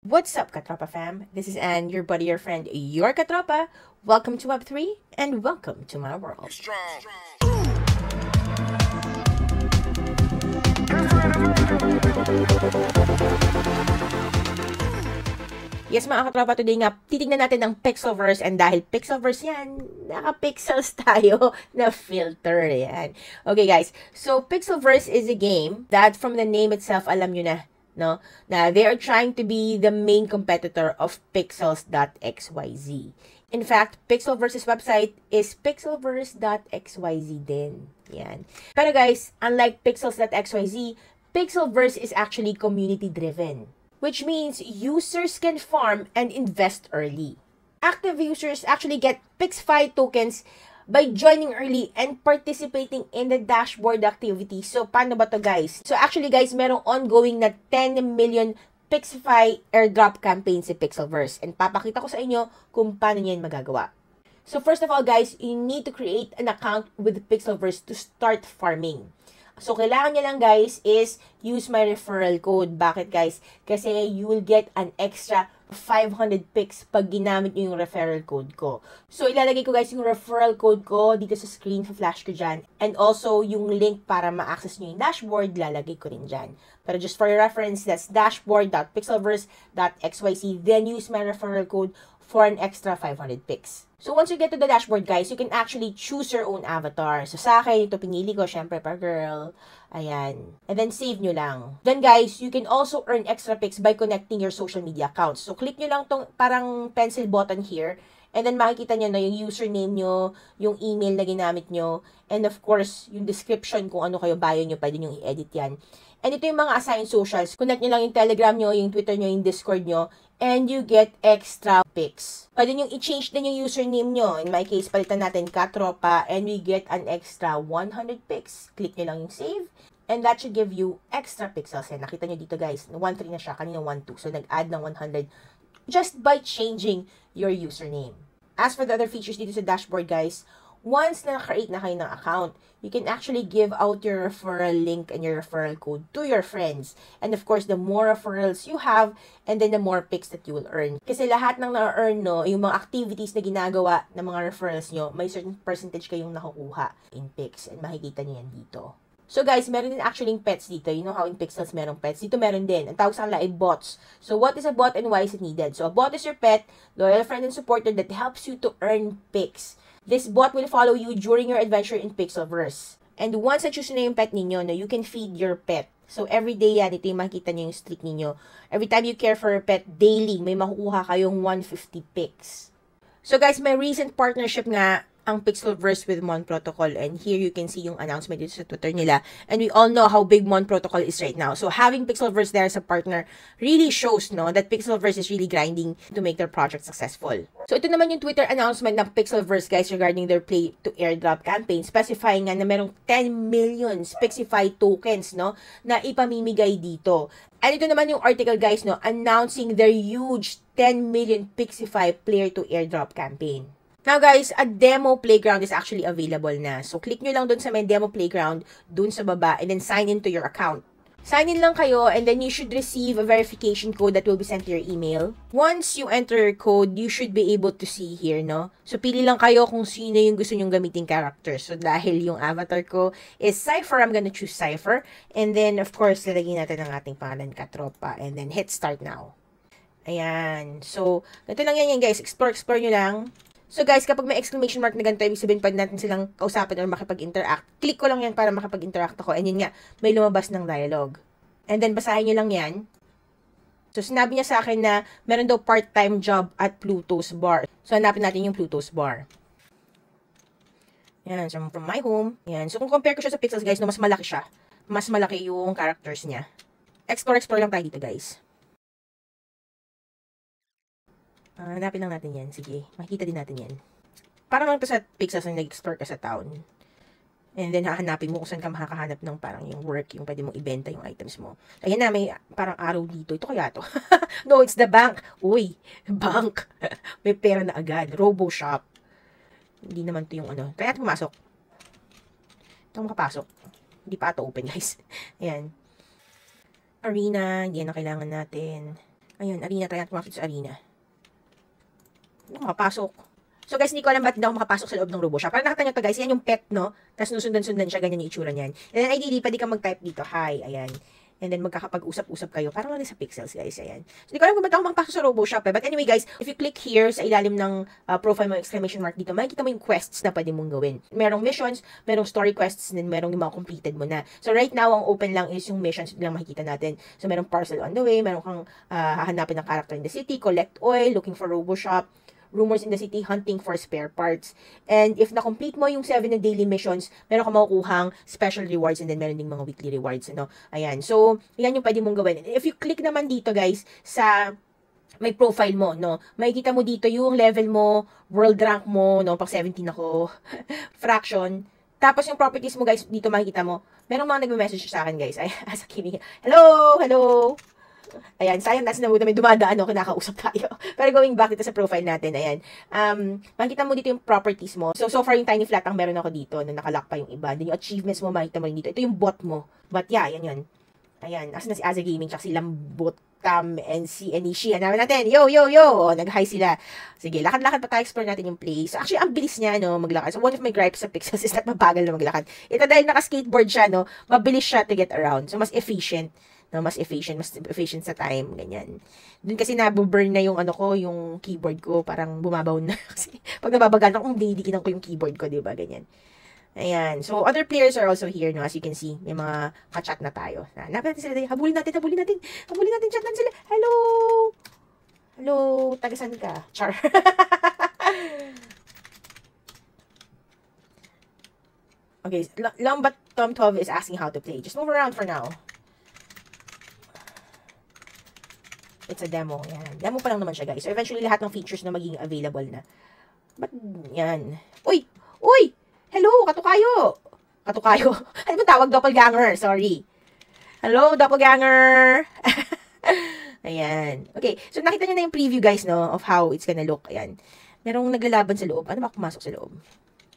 What's up, Katropa fam? This is Anne, your buddy, your friend, your Katropa. Welcome to Web3 and welcome to my world. Yes mga katropa, today nga, titignan natin ang Pixelverse and dahil Pixelverse yan, naka-pixels tayo na filter yan. Okay guys, so Pixelverse is a game that from the name itself, alam nyo na, no? Na they are trying to be the main competitor of Pixels.xyz. In fact, Pixelverse's website is pixelverse.xyz din. Yan. Pero guys, unlike Pixels.xyz, Pixelverse is actually community-driven, which means users can farm and invest early. Active users actually get PixFi tokens by joining early and participating in the dashboard activity. So, paano ba to guys? So, actually guys, merong ongoing na 10 million PixFi airdrop campaign si Pixelverse. And papakita ko sa inyo kung paano niyan magagawa. So, first of all guys, you need to create an account with Pixelverse to start farming. So, kailangan nyo lang guys is use my referral code. Bakit guys? Kasi you will get an extra 500 pix pag ginamit nyo yung referral code ko. So, ilalagay ko guys yung referral code ko dito sa screen, flash ko dyan. And also, yung link para ma-access nyo yung dashboard, lalagay ko rin dyan. Pero just for your reference, that's dashboard.pixelverse.xyz. Then use my referral code for an extra 500 pix. So, once you get to the dashboard, guys, you can actually choose your own avatar. So, sa akin, ito pinili ko, syempre, per girl. Ayan. And then, save nyo lang. Then, guys, you can also earn extra picks by connecting your social media accounts. So, click nyo lang tong parang pencil button here. And then, makikita nyo na yung username nyo, yung email na ginamit nyo, and of course, yung description kung ano kayo, bio nyo, pwede nyo i-edit yan. And ito yung mga assigned socials. Connect nyo lang yung Telegram nyo, yung Twitter nyo, yung Discord nyo, and you get extra pics. Pwede nyo i-change din yung username nyo. In my case, palitan natin Katropa, and we get an extra 100 pics. Click nyo lang yung save, and that should give you extra pixels. Yan, nakita nyo dito guys, 1.3 na siya, kanina 1.2. So, nag-add ng 100 just by changing your username. As for the other features dito sa dashboard guys, once na naka-create na kayo ng account, you can actually give out your referral link and your referral code to your friends. And of course, the more referrals you have, and then the more picks that you will earn. Kasi lahat ng na-earn, no, yung mga activities na ginagawa ng mga referrals nyo, may certain percentage kayong nakukuha in picks. And makikita nyo yan dito. So guys, meron din actually pets dito. You know how in Pixels merong pets? Dito meron din. Ang tawag sa kanila ay bots. So what is a bot and why is it needed? So a bot is your pet, loyal friend and supporter that helps you to earn picks. This bot will follow you during your adventure in Pixelverse. And once na-choose na yung pet ninyo, no, you can feed your pet. So, every day yan, ito yung makikita nyo yung streak ninyo. Every time you care for your pet, daily, may makukuha kayong 150 picks. So, guys, may recent partnership nga ang Pixelverse with Mon Protocol, and here you can see yung announcement dito sa Twitter nila, and we all know how big Mon Protocol is right now. So having Pixelverse there as a partner really shows, no, that Pixelverse is really grinding to make their project successful. So ito naman yung Twitter announcement ng Pixelverse guys regarding their play to airdrop campaign, specifying nga na merong 10 million Pixify tokens, no, na ipamimigay dito. And ito naman yung article guys, no, announcing their huge 10 million Pixify player to airdrop campaign. Now guys, a demo playground is actually available na. So click nyo lang dun sa may demo playground, dun sa baba, and then sign into your account. Sign in lang kayo, and then you should receive a verification code that will be sent to your email. Once you enter your code, you should be able to see here, no? So pili lang kayo kung sino yung gusto nyong gamitin character. So dahil yung avatar ko is Cypher, I'm gonna choose Cypher. And then, of course, lalagyan natin ang ating pangalan, Katropa. And then hit start now. Ayan. So, ganito lang yan guys. Explore nyo lang. So guys, kapag may exclamation mark na ganito, ibig sabihin pwede natin silang kausapin or makipag-interact. Click ko lang yan para makipag-interact ako. And yun nga, may lumabas ng dialogue. And then, basahin nyo lang yan. So, sinabi niya sa akin na meron daw part-time job at Pluto's Bar. So, hanapin natin yung Pluto's Bar. Yan. So, from my home. Yan. So, kung compare ko siya sa Pixels guys, no, mas malaki siya. Mas malaki yung characters niya. Explore lang tayo dito guys. Hanapin lang natin yan. Sige, makikita din natin yan. Parang lang ito sa Pixels na nag-explore ka sa town. And then, hahanapin mo kung saan ka makakahanap ng parang yung work, yung pwede mong ibenta yung items mo. Ayan na, may parang arrow dito. Ito kaya to? No, it's the bank. Uy, bank. May pera na agad. Robo shop. Hindi naman to yung ano. Kaya natin pumasok. Ito makapasok. Hindi pa ito open, guys. Ayan. Arena, hindi na kailangan natin. Ayun, arena. Try natin pumasok sa arena. Makapasok. So guys, hindi ko alam ba't hindi ako makapasok sa loob ng Robo Shop. Parang nakita nyo to guys, yan yung pet, no? Tapos nusundan-sundan siya, ganyan yung itsura niyan. And then ideally, pwede kang mag-type dito, hi, ayan. And then magkakapag-usap-usap kayo. Parang lang sa pixels guys, ayan. So hindi ko alam kung ba't ako makapasok sa Robo Shop But anyway guys, if you click here sa ilalim ng profile mo, exclamation mark dito, makikita mo yung quests na pwede mong gawin. Merong missions, merong story quests, and then merong yung mga completed mo na. So right now, ang open lang is yung missions lang makikita natin. So merong parcel on the way, meron kang hahanapin ng character in the city, collect oil, looking for Robo Shop, rumors in the city, hunting for spare parts. And if na-complete mo yung 7 na daily missions, meron ka makukuhang special rewards and then meron ding mga weekly rewards, ano. Ayan. So, yan yung pwede mong gawin. If you click naman dito, guys, sa may profile mo, no, makikita mo dito yung level mo, world rank mo, no, pag 17 ako, fraction. Tapos yung properties mo, guys, dito makikita mo. Merong mga nagme-message sa akin, guys. Ay, sa Kimi. Hello! Hello! Ayan, sayang nasa nabuta may dumadaan o kinakausap tayo. Pero going back dito sa profile natin, ayan. Makikita mo dito yung properties mo. So far yung tiny flat ang meron ako dito na nakalock pa yung iba. Then yung achievements mo, makikita mo rin dito. Ito yung bot mo. But yeah, ayan yun. Ayan, asa na si Aza Gaming, tsaka si Lambot Cam and si Anishi. Hanapin natin. Yo! O, nag-hi sila. Sige, lakad-lakad pa tayo, explore natin yung place. So, actually, ang bilis niya, no, maglakad. So, one of my gripes sa Pixels is that mabagal na maglakad. Ito dahil naka-skateboard siya, no, mabilis siya to get around. So, mas efficient. No, mas efficient sa time, ganyan. Doon kasi nabuburn na yung ano ko, yung keyboard ko, parang bumabaw na. Kasi pag nababagal ako, didikinan ko yung keyboard ko, diba, ganyan. Ayan. So, other players are also here, no, as you can see. May mga ka-chat na tayo. Hanapin natin sila. Habulin natin, chat natin sila. Hello! Hello, tagasan ka? Char. Okay, Lombat Tom 12 is asking how to play. Just move around for now. It's a demo. Yan. Demo pa lang naman siya, guys. So, eventually, lahat ng features na magiging available na. But, yan. Uy! Hello! Katukayo! Ano ba tawag? Doppelganger. Sorry. Hello, Doppelganger! Ayan. Okay. So, nakita nyo na yung preview, guys, no? Of how it's gonna look. Ayan. Merong naglalaban sa loob. Ano ba pumasok sa loob?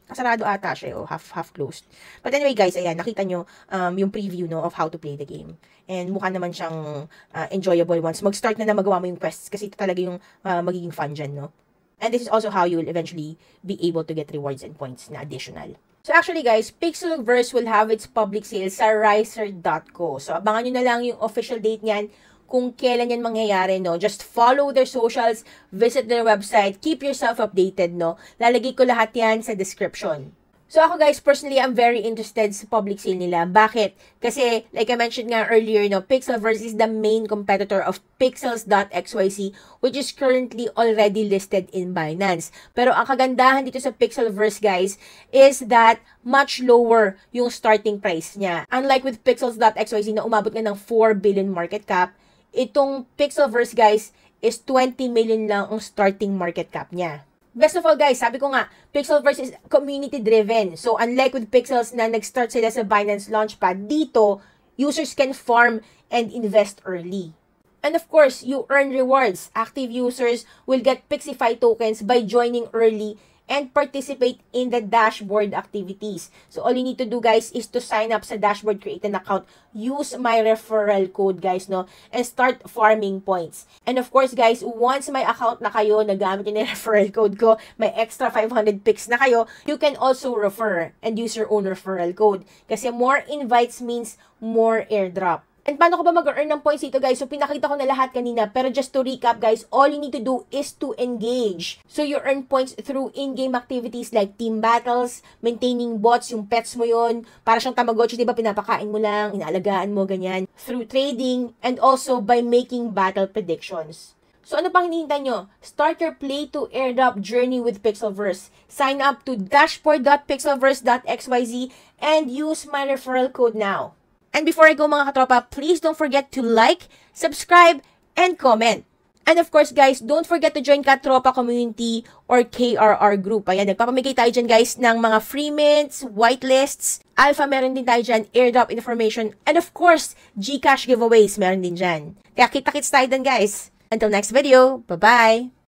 Kasarado ata siya, oh, half closed. But anyway, guys, ayan, nakita nyo yung preview, no, of how to play the game. And mukha naman siyang enjoyable once mag-start na magawa mo yung quests kasi ito talaga yung magiging fun dyan, no? And this is also how you will eventually be able to get rewards and points na additional. So actually, guys, Pixelverse will have its public sale sa Riser.co. So abangan nyo na lang yung official date niyan kung kailan yan mangyayari, no? Just follow their socials, visit their website, keep yourself updated, no? Lalagay ko lahat yan sa description. So ako guys, personally, I'm very interested sa public sale nila. Bakit? Kasi, like I mentioned nga earlier, no, Pixelverse is the main competitor of Pixels.xyz, which is currently already listed in Binance. Pero ang kagandahan dito sa Pixelverse, guys, is that much lower yung starting price niya. Unlike with Pixels.xyz na umabot nga ng 4 billion market cap, itong Pixelverse, guys, is 20 million lang ang starting market cap niya. Best of all, guys, sabi ko nga, Pixelverse is community-driven. So, unlike with Pixels na nag-start sila sa Binance Launchpad, dito, users can farm and invest early. And of course, you earn rewards. Active users will get Pixify tokens by joining early and participate in the dashboard activities. So, all you need to do, guys, is to sign up sa dashboard, create an account, use my referral code, guys, no, and start farming points. And of course, guys, once may account na kayo, nagamit yung referral code ko, may extra 500 picks na kayo, you can also refer and use your own referral code. Kasi more invites means more airdrop. And paano ko ba mag-earn ng points dito, guys? So, pinakita ko na lahat kanina. Pero just to recap, guys, all you need to do is to engage. So, you earn points through in-game activities like team battles, maintaining bots, yung pets mo yun. Para siyang Tamagotchi, diba? Pinapakain mo lang, inaalagaan mo, ganyan. Through trading, and also by making battle predictions. So, ano pang hinihintay nyo? Start your play to airdrop journey with Pixelverse. Sign up to dashboard.pixelverse.xyz and use my referral code now. And before I go mga katropa, please don't forget to like, subscribe, and comment. And of course guys, don't forget to join Katropa Community or KRR Group. Ayan, nagpapamigay tayo dyan guys ng mga free mints, whitelists, alpha meron din tayo dyan, airdrop information, and of course, Gcash giveaways meron din dyan. Kaya kita-kits tayo dyan guys. Until next video, bye-bye!